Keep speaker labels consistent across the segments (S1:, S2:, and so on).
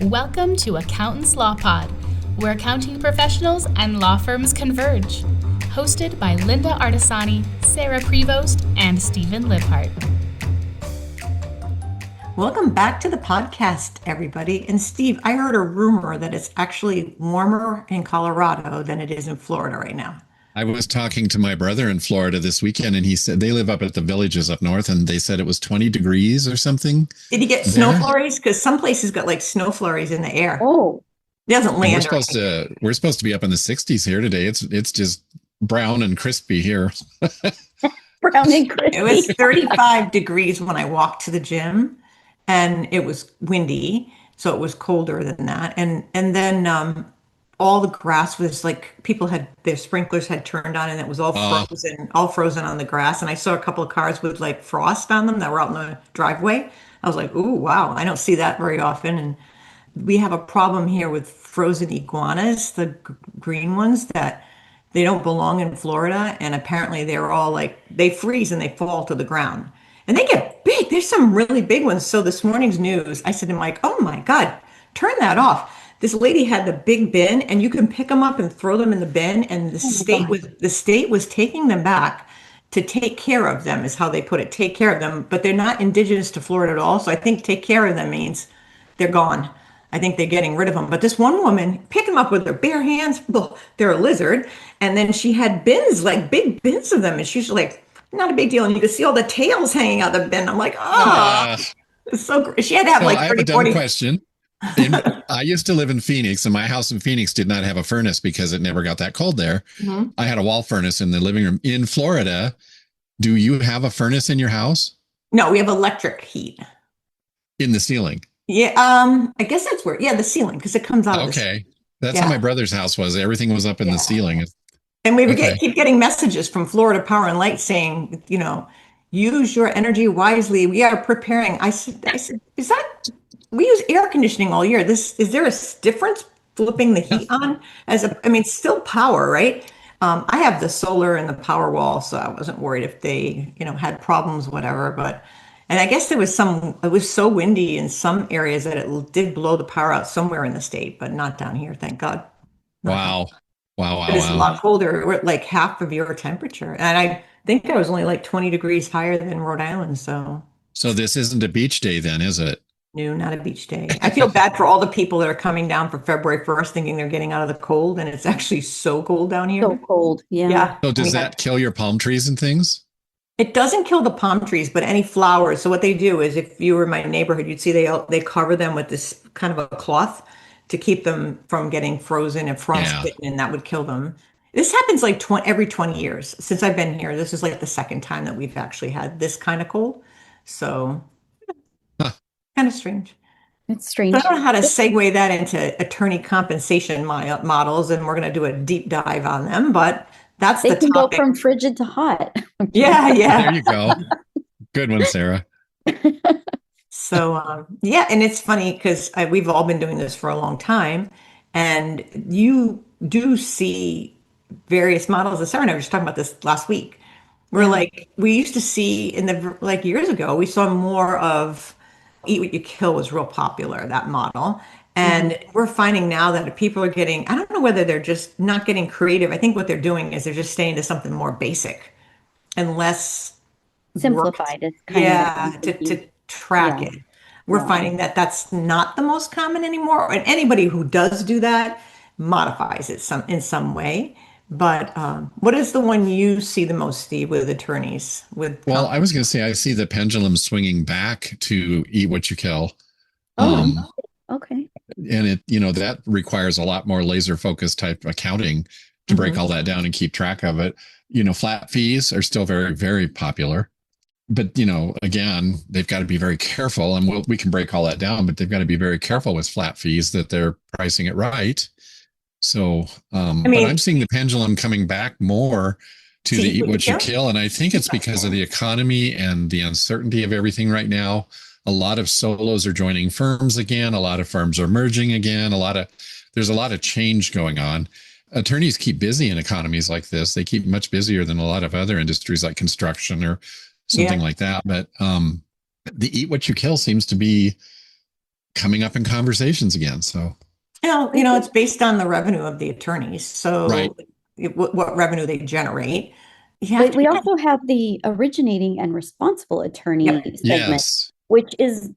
S1: Welcome to Accountants Law Pod, where accounting professionals and law firms converge. Hosted by Linda Artisani, Sarah Prevost, and Stephen Libhart.
S2: Welcome back to the podcast, everybody. And Steve, I heard a rumor that it's actually warmer in Colorado than it is in Florida right now.
S3: I was talking to my brother in Florida this weekend, and he said they live up at the villages up north, and they said it was 20 degrees or something.
S2: Did you get snow flurries? Because some places got like snow flurries in the air.
S4: Oh,
S2: it doesn't land.
S3: We're supposed to be up in the 60s here today. It's just brown and crispy here.
S4: Brown and crispy.
S2: It was 35 degrees when I walked to the gym, and it was windy, so it was colder than that. And then all the grass was like their sprinklers had turned on, and it was all frozen on the grass. And I saw a couple of cars with like frost on them that were out in the driveway. I was like, ooh, wow, I don't see that very often. And we have a problem here with frozen iguanas, the green ones that they don't belong in Florida. And apparently they're all like, they freeze and they fall to the ground. And they get big. There's some really big ones. So this morning's news, I said to Mike, oh my God, turn that off. This lady had the big bin, and you can pick them up and throw them in the bin. And the state was taking them back to take care of them, is how they put it. Take care of them, but they're not indigenous to Florida at all. So I think take care of them means they're gone. I think they're getting rid of them. But this one woman picked them up with her bare hands. Well, they're a lizard, and then she had bins, like big bins of them, and she's like, not a big deal. And you could see all the tails hanging out the bin. I'm like, it's so. She had to have like 30,
S3: I have a dumb
S2: 40.
S3: question. I used to live in Phoenix, and my house in Phoenix did not have a furnace because it never got that cold there. Mm-hmm. I had a wall furnace in the living room. In Florida, do you have a furnace in your house?
S2: No, we have electric heat.
S3: In the ceiling?
S2: Yeah, I guess that's where, the ceiling, because it comes out of the
S3: Okay. That's how my brother's house was. Everything was up in the ceiling.
S2: And we would keep getting messages from Florida Power and Light saying, use your energy wisely. We are preparing. I said, is that... We use air conditioning all year. Is there a difference flipping the heat on? It's still power, right? I have the solar and the power wall, so I wasn't worried if they, had problems, whatever. And I guess it was so windy in some areas that it did blow the power out somewhere in the state, but not down here, thank God.
S3: Wow.
S2: It's a lot colder. We're at like half of your temperature. And I think I was only like 20 degrees higher than Rhode Island, so.
S3: So this isn't a beach day then, is it?
S2: No, not a beach day. I feel bad for all the people that are coming down for February 1st thinking they're getting out of the cold, and it's actually so cold down here.
S4: So cold, yeah.
S3: So does that kill your palm trees and things?
S2: It doesn't kill the palm trees, but any flowers. So what they do is, if you were in my neighborhood, you'd see they cover them with this kind of a cloth to keep them from getting frozen and frostbitten, and that would kill them. This happens like every 20 years. Since I've been here, this is like the second time that we've actually had this kind of cold. So... kind of strange.
S4: It's strange.
S2: So I don't know how to segue that into attorney compensation models, and we're going to do a deep dive on them, but that's the topic.
S4: They can go from frigid to hot.
S2: Yeah.
S3: There you go. Good one, Sarah.
S2: So, and it's funny because we've all been doing this for a long time, and you do see various models. And Sarah and I were just talking about this last week. We used to see years ago, we saw more of Eat What You Kill was real popular, that model. And we're finding now that people are getting, I don't know whether they're just not getting creative. I think what they're doing is they're just staying to something more basic and less
S4: simplified.
S2: To track it. We're finding that that's not the most common anymore. And anybody who does do that modifies it in some way. But what is the one you see the most, Steve, with attorneys?
S3: Well, I was going to say I see the pendulum swinging back to Eat What You Kill.
S4: Okay.
S3: And that requires a lot more laser focused type accounting to break all that down and keep track of it. Flat fees are still very, very popular. But, again, they've got to be very careful, and we can break all that down, but they've got to be very careful with flat fees that they're pricing it right. So, but I'm seeing the pendulum coming back more to the Eat What You Kill. And I think it's because of the economy and the uncertainty of everything right now. A lot of solos are joining firms again. A lot of firms are merging again. There's a lot of change going on. Attorneys keep busy in economies like this. They keep much busier than a lot of other industries like construction or something like that. But the Eat What You Kill seems to be coming up in conversations again. So,
S2: It's based on the revenue of the attorneys.
S3: right.
S2: So what revenue they generate. You have
S4: But
S2: to
S4: we
S2: be,
S4: also have the originating and responsible attorney
S2: yep,
S4: segment,
S3: Yes.
S4: which is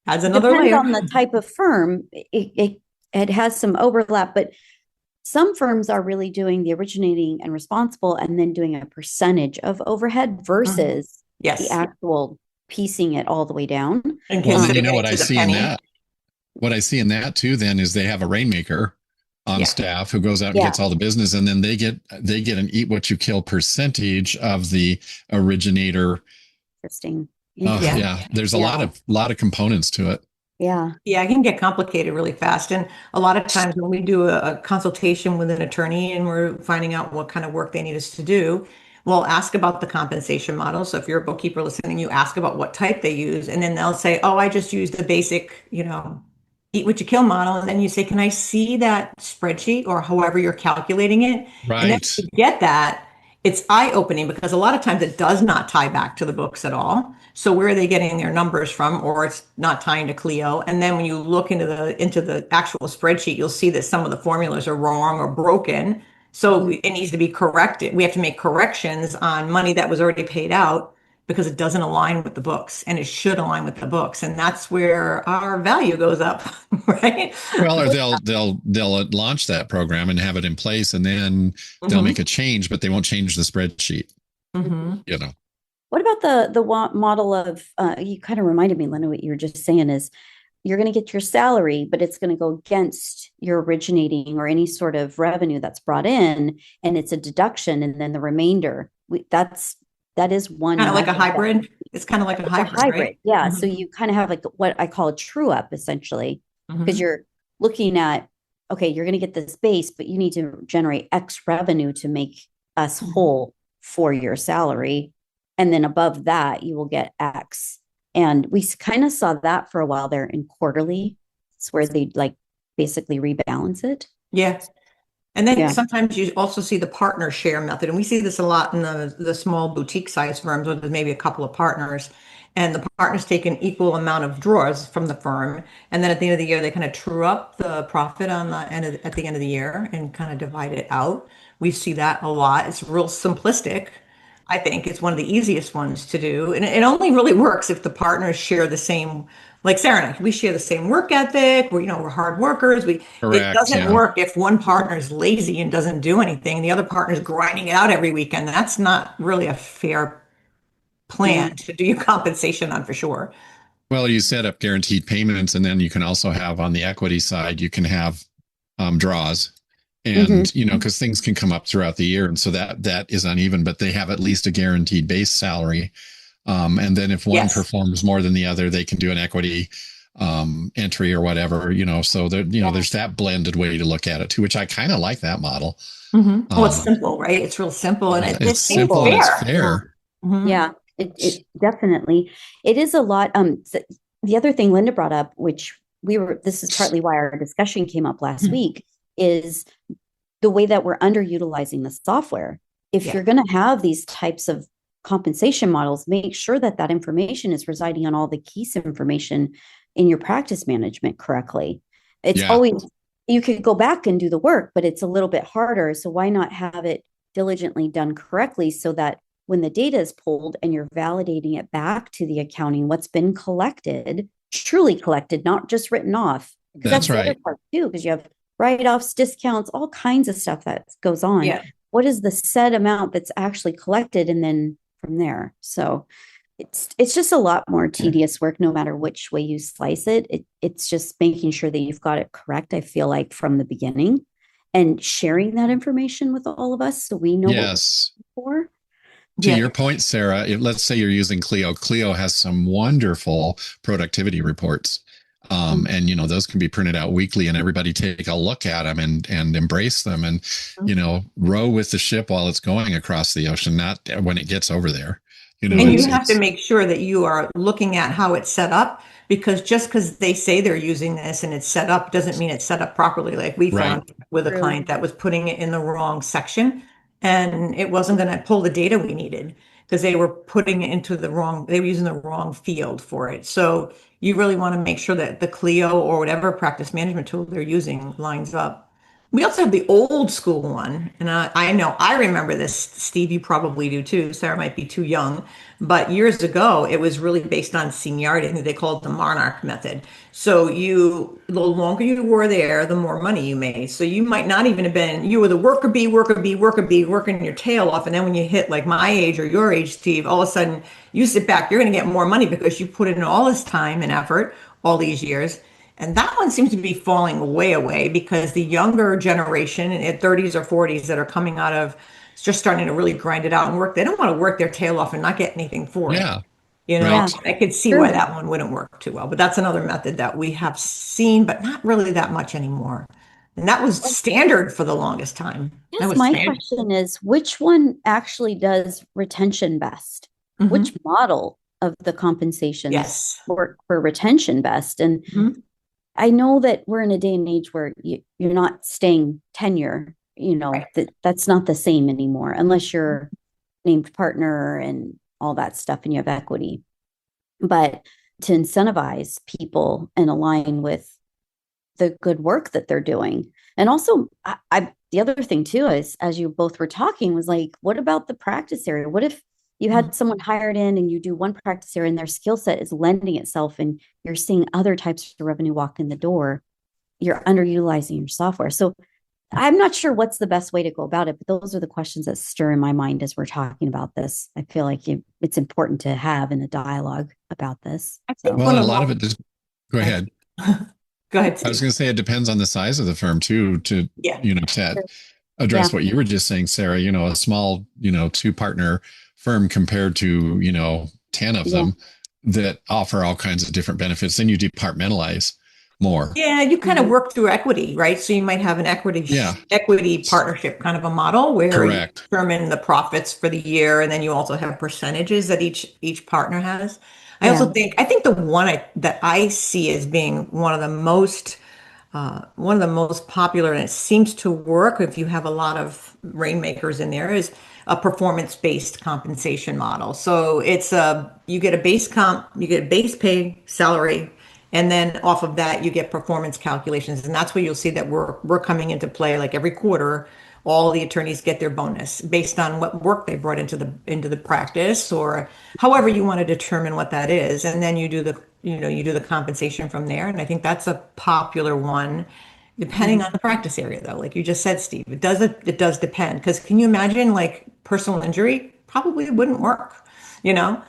S2: adds another
S4: depends
S2: layer.
S4: on the type of firm. It has some overlap, but some firms are really doing the originating and responsible and then doing a percentage of overhead versus
S2: Yes.
S4: the actual piecing it all the way down.
S2: And
S3: Well, then you
S2: considering
S3: know
S2: it
S3: what I
S2: to the
S3: see in
S2: penny.
S3: that. What I see in that too, then, is they have a rainmaker on
S2: Yeah.
S3: staff who goes out and
S4: Yeah.
S3: gets all the business, and then they get an eat what you kill percentage of the originator.
S4: Interesting.
S3: Oh,
S4: Interesting.
S3: yeah. There's a
S4: Yeah.
S3: lot of components to it.
S4: Yeah.
S2: Yeah, it can get complicated really fast. And a lot of times when we do a consultation with an attorney and we're finding out what kind of work they need us to do, we'll ask about the compensation model. So if you're a bookkeeper listening, you ask about what type they use, and then they'll say, "Oh, I just use the basic, eat what you kill model." And then you say, "Can I see that spreadsheet or however you're calculating it?" And then
S3: Right.
S2: you get that. It's eye-opening because a lot of times it does not tie back to the books at all. So where are they getting their numbers from, or it's not tying to Clio? And then when you look into the actual spreadsheet, you'll see that some of the formulas are wrong or broken. So it needs to be corrected. We have to make corrections on money that was already paid out because it doesn't align with the books, and it should align with the books. And that's where our value goes up, right?
S3: Well, or they'll launch that program and have it in place, and then they'll make a change, but they won't change the spreadsheet. You know.
S4: What about the model of you kind of reminded me, Linda, what you were just saying is you're going to get your salary, but it's going to go against your originating or any sort of revenue that's brought in, and it's a deduction, and then the remainder. That is one
S2: Kind of like a
S4: method that-
S2: hybrid. It's kind of like a hybrid, right?
S4: Yeah. So you kind of have like what I call a true up essentially, because
S2: Mhm.
S4: you're looking at, okay, you're going to get this base, but you need to generate X revenue to make us whole for your salary. And then above that, you will get X. And we kind of saw that for a while there in quarterly. It's where they like basically rebalance it.
S2: Yeah. And then
S4: Yeah.
S2: sometimes you also see the partner share method. And we see this a lot in the small boutique size firms where there's maybe a couple of partners. And the partners take an equal amount of draws from the firm. And then at the end of the year, they kind of true up the profit at the end of the year and kind of divide it out. We see that a lot. It's real simplistic. I think it's one of the easiest ones to do. And it only really works if the partners share the same, like Sarah and I, we share the same work ethic. We're hard workers. It
S3: Correct,
S2: doesn't
S3: yeah.
S2: work if one partner is lazy and doesn't do anything, and the other partner is grinding it out every weekend. That's not really a fair plan to do your compensation on, for sure.
S3: Well, you set up guaranteed payments, and then you can also have on the equity side, you can have draws, and because things can come up throughout the year, and so that is uneven. But they have at least a guaranteed base salary, and then if one performs more than the other, they can do an equity entry or whatever. So there, there's that blended way to look at it too, which I kind of like that model.
S2: Well, it's simple, right? It's real simple, and
S3: it's simple and it's fair.
S4: Yeah. It definitely, it is a lot. The other thing Linda brought up, which this is partly why our discussion came up last week, is the way that we're underutilizing the software. If you're going to have these types of compensation models, make sure that information is residing on all the keys information in your practice management correctly. It's always, you could go back and do the work, but it's a little bit harder. So why not have it diligently done correctly so that when the data is pulled and you're validating it back to the accounting, what's been collected, truly collected, not just written off.
S3: That's right.
S4: The other part too, because you have write-offs, discounts, all kinds of stuff that goes on.
S2: Yeah.
S4: What is the set amount that's actually collected, and then from there? So it's just a lot more tedious work, no matter which way you slice it. It's just making sure that you've got it correct, I feel like, from the beginning, and sharing that information with all of us so we know what we're looking for.
S3: To your point, Sarah, let's say you're using Clio. Clio has some wonderful productivity reports. And, those can be printed out weekly, and everybody take a look at them and embrace them and, row with the ship while it's going across the ocean, not when it gets over there.
S2: And you have to make sure that you are looking at how it's set up, because just because they say they're using this and it's set up doesn't mean it's set up properly. Like we found with a client that was putting it in the wrong section, and it wasn't going to pull the data we needed because they were putting it into they were using the wrong field for it. So you really want to make sure that the Clio or whatever practice management tool they're using lines up. We also have the old school one, and I know I remember this. Steve, you probably do too. Sarah might be too young, but years ago it was really based on seniority. I think they called it the Monarch method. So the longer you were there, the more money you made. So you might not even have been, you were the worker bee, worker bee, worker bee, working your tail off, and then when you hit like my age or your age, Steve, all of a sudden you sit back, you're going to get more money because you put in all this time and effort all these years. And that one seems to be falling way away because the younger generation in 30s or 40s that are coming out of just starting to really grind it out and work, they don't want to work their tail off and not get anything for it.
S3: Yeah.
S2: You know,
S4: Yeah.
S3: Right.
S2: I could see why that one wouldn't work too well, but that's another method that we have seen, but not really that much anymore. And that was standard for the longest time. That
S4: Yes,
S2: was
S4: my
S2: standard.
S4: question is, which one actually does retention best?
S2: Mhm.
S4: Which model of the compensations
S2: Yes.
S4: work for retention best? And
S2: Mhm.
S4: I know that we're in a day and age where you're not staying tenure,
S2: Right.
S4: that's not the same anymore, unless you're named partner and all that stuff and you have equity. But to incentivize people and align with the good work that they're doing. And also, the other thing too is, as you both were talking, was like, what about the practice area? What if you had someone hired in and you do one practice area and their skill set is lending itself and you're seeing other types of revenue walk in the door? You're underutilizing your software. So I'm not sure what's the best way to go about it, but those are the questions that stir in my mind as we're talking about this. I feel like it's important to have in a dialogue about this.
S2: I think
S3: Well, and a lot of it just go ahead.
S2: Go ahead,
S3: I was
S2: Steve.
S3: going to say it depends on the size of the firm too, to,
S2: Yeah.
S3: to address what you were just saying, Sarah, a small, two partner firm compared to, 10 of them that offer all kinds of different benefits. Then you departmentalize more.
S2: Yeah, you kind of work through equity, right? So you might have an equity partnership kind of a model where
S3: Correct.
S2: you determine the profits for the year, and then you also have percentages that each partner has. I also think the one that I see as being one of the most popular, and it seems to work if you have a lot of rainmakers in there, is a performance-based compensation model. So you get a base comp, you get a base pay salary, and then off of that you get performance calculations, and that's where you'll see that we're coming into play like every quarter. All the attorneys get their bonus based on what work they brought into the practice, or however you want to determine what that is, and then you do the compensation from there. And I think that's a popular one, depending on the practice area, though. Like you just said, Steve, it does depend. Because can you imagine like personal injury? Probably wouldn't work. You know,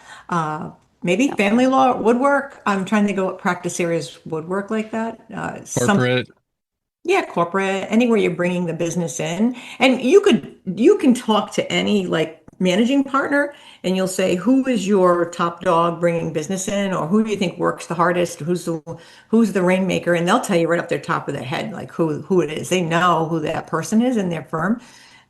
S2: maybe family law would work. I'm trying to think of what practice areas would work like that.
S3: Corporate.
S2: Yeah, corporate, anywhere you're bringing the business in. And you can talk to any like managing partner and you'll say, who is your top dog bringing business in, or who do you think works the hardest? Who's the rainmaker? And they'll tell you right up their top of their head, like who it is. They know who that person is in their firm,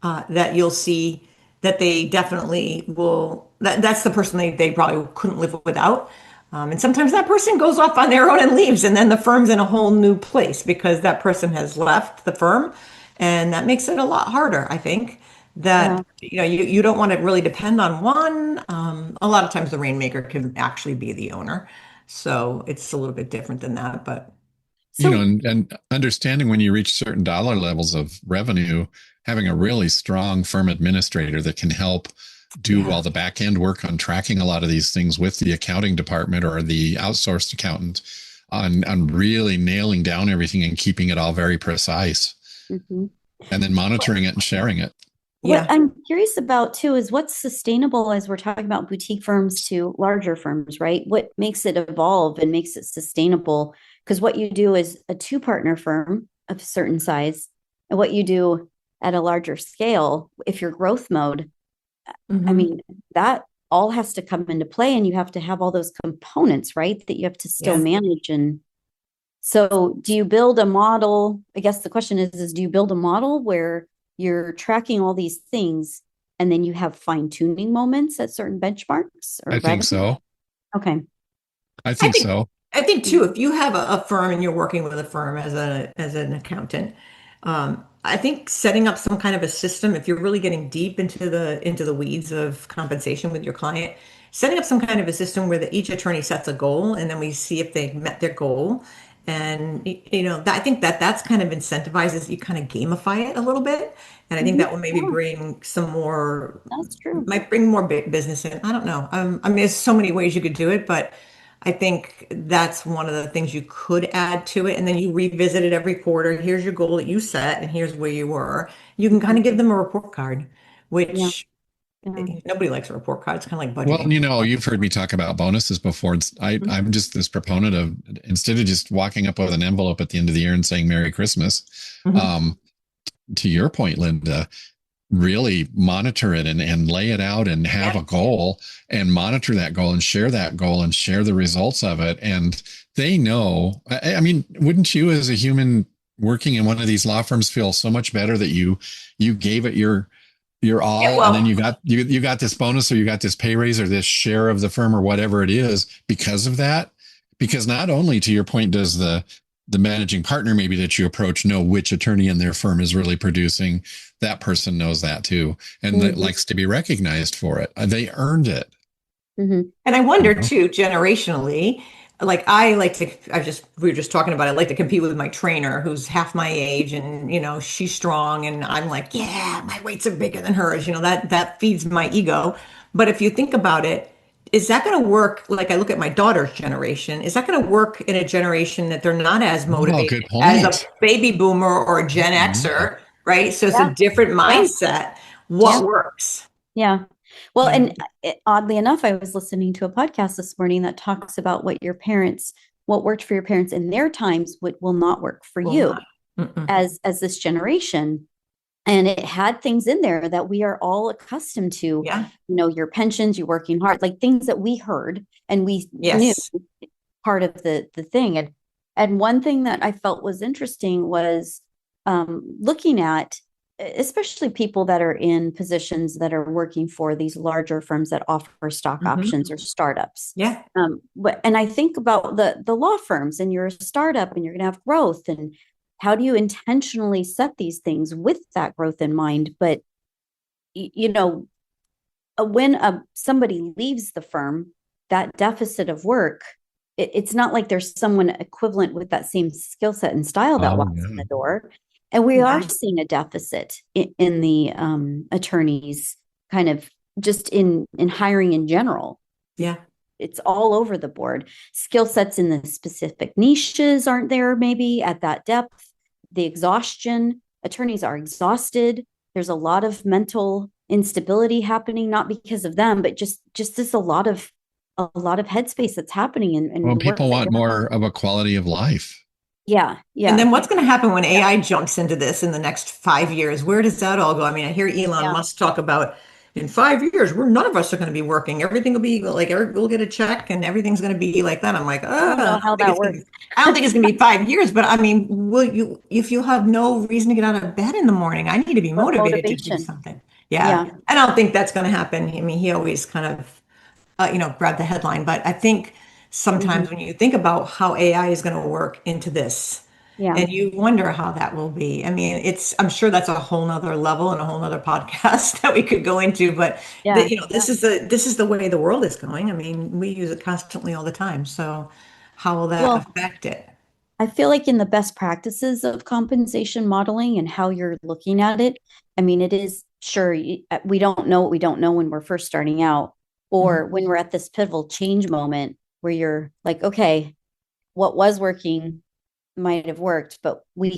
S2: that you'll see that they definitely will, that's the person they probably couldn't live without. And sometimes that person goes off on their own and leaves, and then the firm's in a whole new place because that person has left the firm, and that makes it a lot harder. I think that you don't want to really depend on one. A lot of times the rainmaker can actually be the owner, so it's a little bit different than that. But
S3: and understanding when you reach certain dollar levels of revenue, having a really strong firm administrator that can help do all the back end work on tracking a lot of these things with the accounting department or the outsourced accountant on really nailing down everything and keeping it all very precise, and then monitoring it and sharing it.
S4: What I'm curious about too is what's sustainable as we're talking about boutique firms to larger firms, right? What makes it evolve and makes it sustainable? Because what you do is a two-partner firm of a certain size, and what you do at a larger scale, if you're growth mode, I mean, that all has to come into play, and you have to have all those components, right? That you have to still manage. And so do you build a model? I guess the question is do you build a model where you're tracking all these things and then you have fine tuning moments at certain benchmarks?
S3: I think so.
S4: Okay.
S3: I think so.
S2: I think too, if you have a firm and you're working with a firm as an accountant, I think setting up some kind of a system, if you're really getting deep into the weeds of compensation with your client, setting up some kind of a system where each attorney sets a goal and then we see if they met their goal. And I think that's kind of incentivizes you, kind of gamify it a little bit. And I think that will maybe
S4: Yeah,
S2: bring some more,
S4: that's true.
S2: might bring more business in. I don't know. I mean, there's so many ways you could do it, but I think that's one of the things you could add to it. And then you revisit it every quarter. Here's your goal that you set, and here's where you were. You can kind of give them a report card,
S4: Yeah,
S2: which
S4: yeah.
S2: nobody likes a report card. It's kind of like
S3: Well,
S2: budgeting.
S3: you've heard me talk about bonuses before.
S2: Mhm.
S3: I'm just this proponent of, instead of just walking up with an envelope at the end of the year and saying Merry Christmas,
S2: Mhm.
S3: um, to your point, Linda, really monitor it and lay it out and have
S2: Yeah.
S3: a goal and monitor that goal and share that goal and share the results of it. And they know, I mean, wouldn't you as a human working in one of these law firms feel so much better that you gave it your
S2: Yeah.
S3: all, and then
S2: Well,
S3: you got this bonus, or you got this pay raise, or this share of the firm, or whatever it is, because of that? Because not only, to your point, does the managing partner maybe that you approach know which attorney in their firm is really producing, that person knows that too, and
S4: Mhm.
S3: likes to be recognized for it. They earned it.
S4: Mhm.
S2: and I
S3: You
S2: wonder
S3: know?
S2: too, generationally, like we were just talking about, I like to compete with my trainer who's half my age and, she's strong. And I'm like, yeah, my weights are bigger than hers. That feeds my ego. But if you think about it, is that going to work? Like I look at my daughter's generation, is that going to work in a generation that they're not as
S3: Oh, good
S2: motivated as a
S3: point.
S2: baby boomer or a Gen
S3: Yeah.
S2: Xer, right? So it's a
S4: Yeah,
S2: different
S4: yeah,
S2: mindset.
S4: yeah,
S2: What works?
S4: yeah. Well,
S2: You know,
S4: and oddly enough, I was listening to a podcast this morning that talks about what worked for your parents in their times, what will not work for
S2: will
S4: you
S2: not. Mm-mm.
S4: as this generation. And it had things in there that we are all accustomed to,
S2: Yeah.
S4: your pensions, you working hard, like things that we heard and we knew
S2: Yes.
S4: part of the thing. And one thing that I felt was interesting was looking at especially people that are in positions that are working for these larger firms that offer stock
S2: Hmm.
S4: options or startups.
S2: Yeah.
S4: And I think about the law firms, and you're a startup and you're going to have growth, and how do you intentionally set these things with that growth in mind? But you know, when somebody leaves the firm, that deficit of work, it's not like there's someone equivalent with that same skill set and style that
S3: Oh,
S4: walks in
S3: yeah.
S4: the door. And we are
S2: Yeah.
S4: seeing a deficit in the attorneys, kind of just in hiring in general.
S2: Yeah.
S4: It's all over the board. Skill sets in the specific niches aren't there, maybe at that depth. The exhaustion, attorneys are exhausted. There's a lot of mental instability happening, not because of them, but just there's a lot of headspace that's happening in
S3: Well,
S4: the work
S3: people
S4: that
S3: want
S4: you're.
S3: more of a quality of life.
S4: Yeah,
S2: And
S4: yeah,
S2: then what's going to happen when
S4: yeah,
S2: AI jumps into this in the next 5 years? Where does that all go? I mean, I hear Elon
S4: yeah.
S2: Musk talk about in 5 years, none of us are going to be working. Everything will be like, we'll get a check and everything's going to be like that. I'm like,
S4: I don't know how that works.
S2: I don't think it's going to be 5 years, but I mean, if you have no reason to get out of bed in the morning, I need to be
S4: What
S2: motivated to do
S4: motivation?
S2: something. Yeah.
S4: Yeah,
S2: I don't think that's going to happen. I mean, he always kind of grab the headline. But I think
S4: hmm,
S2: sometimes when you think about how AI is going to work into this,
S4: yeah,
S2: and you wonder how that will be. I mean, I'm sure that's a whole nother level and a whole nother podcast that we could go into. But
S4: yeah, yeah.
S2: this is the way the world is going. I mean, we use it constantly all the time. So how will that
S4: Well,
S2: affect it?
S4: I feel like in the best practices of compensation modeling and how you're looking at it, I mean, it is sure we don't know what we don't know when we're first starting out,
S2: Mhm.
S4: or when we're at this pivotal change moment where you're like, okay, what was working might have worked, but we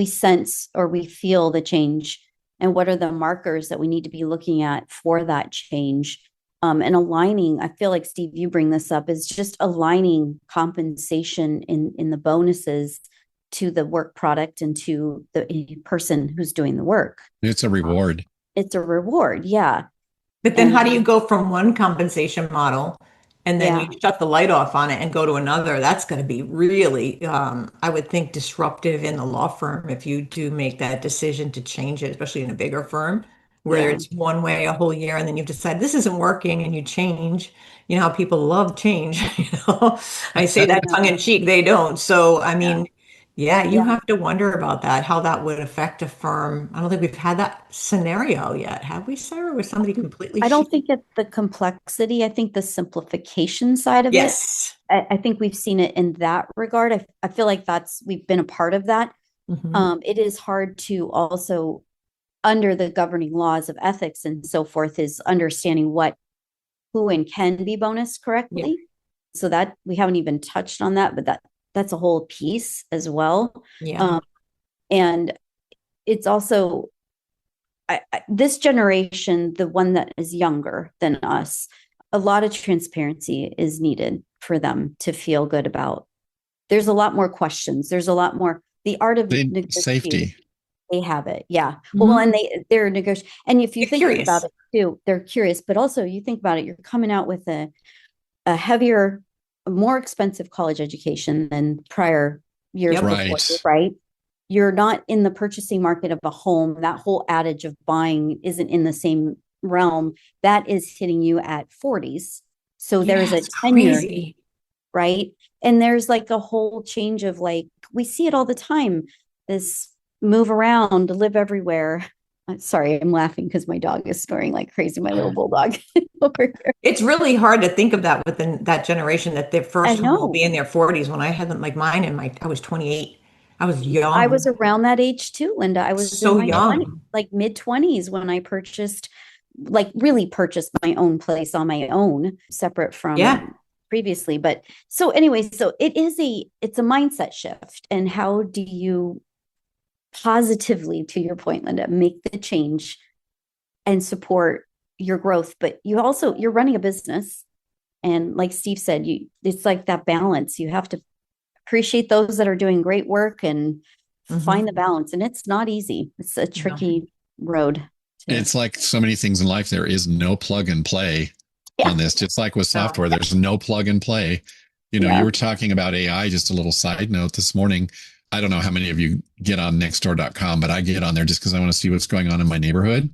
S4: sense or we feel the change, and what are the markers that we need to be looking at for that change, and aligning. I feel like, Steve, you bring this up, is just aligning compensation in the bonuses to the work product and to the person who's doing the work.
S3: It's a reward.
S4: It's a reward, yeah.
S2: But then
S4: And
S2: how do you go from one compensation model and then you
S4: yeah,
S2: shut the light off on it and go to another? That's going to be really, I would think, disruptive in the law firm if you do make that decision to change it, especially in a bigger firm where
S4: yeah,
S2: it's one way a whole year and then you've decided this isn't working and you change. You know how people love change, I say
S4: I
S2: that tongue
S4: know,
S2: in cheek, they don't. So, I
S4: yeah,
S2: mean, Yeah, you
S4: Yeah.
S2: have to wonder about that, how that would affect a firm. I don't think we've had that scenario yet, have we, Sarah? Where somebody completely
S4: I don't think it's the complexity. I think the simplification side of it.
S2: Yes.
S4: I think we've seen it in that regard. I feel like we've been a part of that.
S2: Mhm.
S4: It is hard to also, under the governing laws of ethics and so forth, is understanding who and can be bonus
S2: Yeah.
S4: correctly. So that we haven't even touched on that, but that's a whole piece as well.
S2: Yeah.
S4: And it's also this generation, the one that is younger than us, a lot of transparency is needed for them to feel good about. There's a lot more questions. There's a lot more, the art of negotiating.
S3: Safety.
S4: They have it. Yeah. Well,
S2: Mhm.
S4: and they're negotiating. And if you
S2: They're
S4: think about
S2: curious.
S4: it too, they're curious, but also you think about it, you're coming out with a heavier, more expensive college education than prior years
S2: Yep.
S4: before,
S3: Right.
S4: right? You're not in the purchasing market of a home. That whole adage of buying isn't in the same realm. That is hitting you at 40s. So there's
S2: Yeah,
S4: a
S2: it's
S4: tenure,
S2: crazy.
S4: right? And there's like a whole change of like, we see it all the time. This move around, live everywhere. Sorry, I'm laughing because my dog is snoring like crazy, my little bulldog over here.
S2: It's really hard to think of that within that generation that their
S4: I
S2: first home will
S4: know.
S2: be in their 40s. When I had them like mine in I was 28. I was
S4: I was
S2: young,
S4: around that age too, Linda. I was in
S2: so
S4: my 20s,
S2: young.
S4: like mid 20s when I purchased, like really purchased my own place on my own, separate
S2: Yeah.
S4: from previously. But so anyway, so it's a mindset shift. And how do you positively, to your point, Linda, make the change and support your growth? But you're running a business. And like Steve said, it's like that balance. You have to appreciate those that are doing great work and find the
S2: Hmm.
S4: balance. And it's not easy. It's a
S2: No.
S4: tricky road to,
S3: It's like so many things in life. There is no plug and play
S4: yeah,
S3: on this. Just like with
S2: No.
S3: software, there's no plug and play. You
S4: yeah.
S3: were talking about AI, just a little side note this morning. I don't know how many of you get on nextdoor.com, but I get on there just because I want to see what's going on in my neighborhood.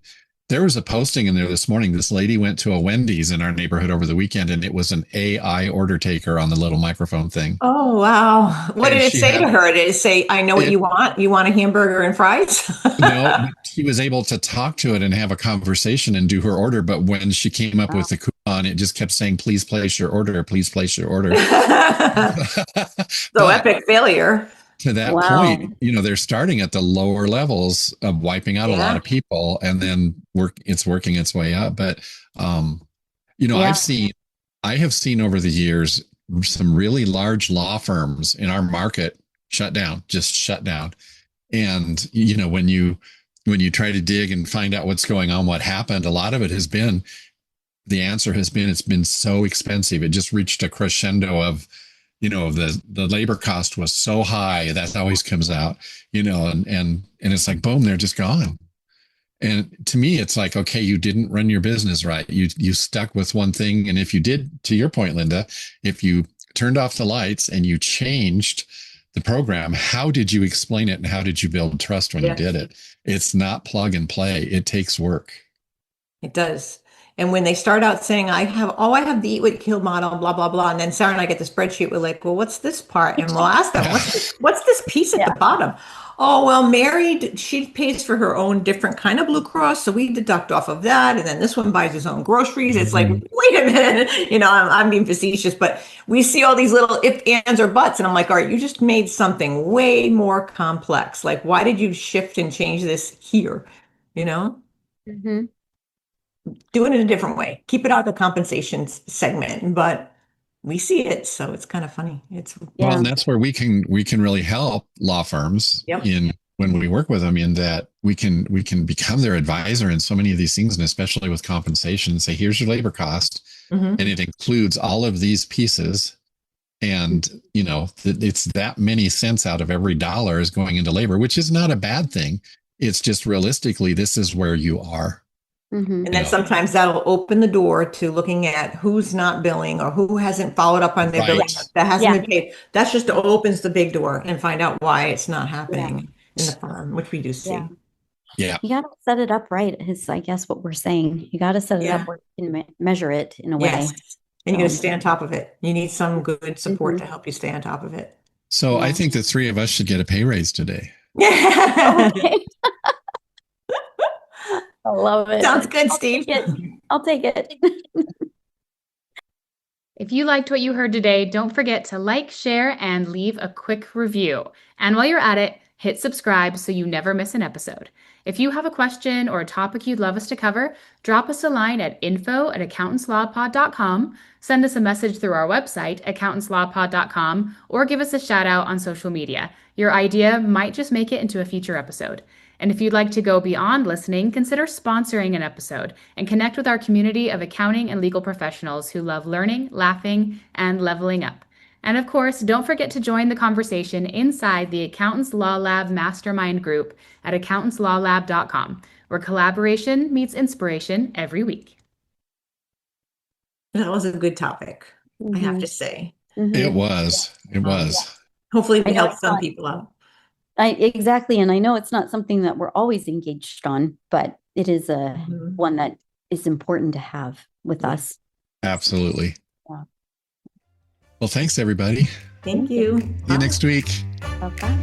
S3: There was a posting in there this morning. This lady went to a Wendy's in our neighborhood over the weekend, and it was an AI order taker on the little microphone thing.
S2: Oh, wow. What
S3: And
S2: did it
S3: she
S2: say to
S3: had
S2: her? Did it say, I know what
S3: it.
S2: you want? You want a hamburger and fries?
S3: No, but she was able to talk to it and have a conversation and do her order. But when she came up
S4: Wow.
S3: with the coupon, it just kept saying, please place your order. Please place your order.
S2: So
S3: But
S2: epic failure.
S3: to that
S4: Wow.
S3: point, they're starting at the lower levels of wiping out a lot
S2: Yeah.
S3: of people, and then it's working its way up. But
S4: Yeah.
S3: I have seen over the years some really large law firms in our market just shut down. And when you try to dig and find out what's going on, what happened, a lot of it has been the answer has been it's been so expensive. It just reached a crescendo of the labor cost was so high. That always comes out, and it's like boom, they're just gone. And to me, it's like, okay, you didn't run your business right. You stuck with one thing. And if you did, to your point, Linda, if you turned off the lights and you changed the program, how did you explain it and how did you build trust when you did
S2: Yes,
S3: it? It's not plug and play. It takes work.
S2: it does. And when they start out saying, I have the eat what kill model, blah, blah, blah. And then Sarah and I get the spreadsheet. We're like, well, what's this part? And we'll ask them, what's this piece at
S4: Yeah.
S2: the bottom? Oh, well, Mary, she pays for her own different kind of Blue Cross. So we deduct off of that. And then this one buys his own groceries. It's like,
S3: Mhm.
S2: wait a minute. I'm being facetious, but we see all these little if, ands, or buts. And I'm like, all right, you just made something way more complex. Like, why did you shift and change this here? You know?
S4: Mm-hmm.
S2: Do it in a different way. Keep it out of the compensation segment, but we see it, so it's kind of funny.
S3: Well,
S4: Yeah.
S3: and that's where we can really help law firms
S2: Yep.
S3: in when we work with them, in that we can become their advisor in so many of these things, and especially with compensation, say, here's your labor cost, and
S2: Hmm.
S3: it includes all of these pieces. And it's that many cents out of every dollar is going into labor, which is not a bad thing. It's just realistically, this is where you are.
S4: Mm-hmm.
S2: And
S3: You
S2: then
S3: know,
S2: sometimes that'll open the door to looking at who's not billing or who hasn't followed up on their billing
S3: right?
S2: that hasn't
S4: Yeah.
S2: been paid. That's just opens the big door and find out why it's not
S4: Yeah.
S2: happening in the firm, which we do
S4: Yeah.
S2: see.
S3: Yeah.
S4: You got to set it up right, is I guess what we're saying. You got to set it up
S2: Yeah.
S4: where you can measure it in a
S2: Yes.
S4: way.
S2: And you got to
S4: So,
S2: stay on top of it. You need some good support
S4: mhm.
S2: to help you stay on top of it.
S3: So
S4: Yeah.
S3: I think the three of us should get a pay raise today.
S4: Okay. I love it.
S2: Sounds good, Steve.
S4: I'll take it.
S1: If you liked what you heard today, don't forget to like, share, and leave a quick review. And while you're at it, hit subscribe so you never miss an episode. If you have a question or a topic you'd love us to cover, drop us a line at info@accountantslawpod.com, send us a message through our website, accountantslawpod.com, or give us a shout out on social media. Your idea might just make it into a future episode. And if you'd like to go beyond listening, consider sponsoring an episode and connect with our community of accounting and legal professionals who love learning, laughing, and leveling up. And of course, don't forget to join the conversation inside the Accountants Law Lab Mastermind group at accountantslawlab.com, where collaboration meets inspiration every week.
S2: That was a good topic, I have
S4: Mhm.
S2: to say.
S4: Mhm.
S3: It was. It was.
S2: Hopefully
S4: I
S2: we
S4: know
S2: help
S4: it's
S2: some
S4: not-
S2: people out.
S4: Exactly. And I know it's not something that we're always engaged on, but it is
S2: Mhm.
S4: one that is important to have with
S2: Yeah.
S4: us.
S3: Absolutely.
S4: Yeah.
S3: Well, thanks, everybody.
S2: Thank you.
S3: See you next week.
S4: Bye-bye.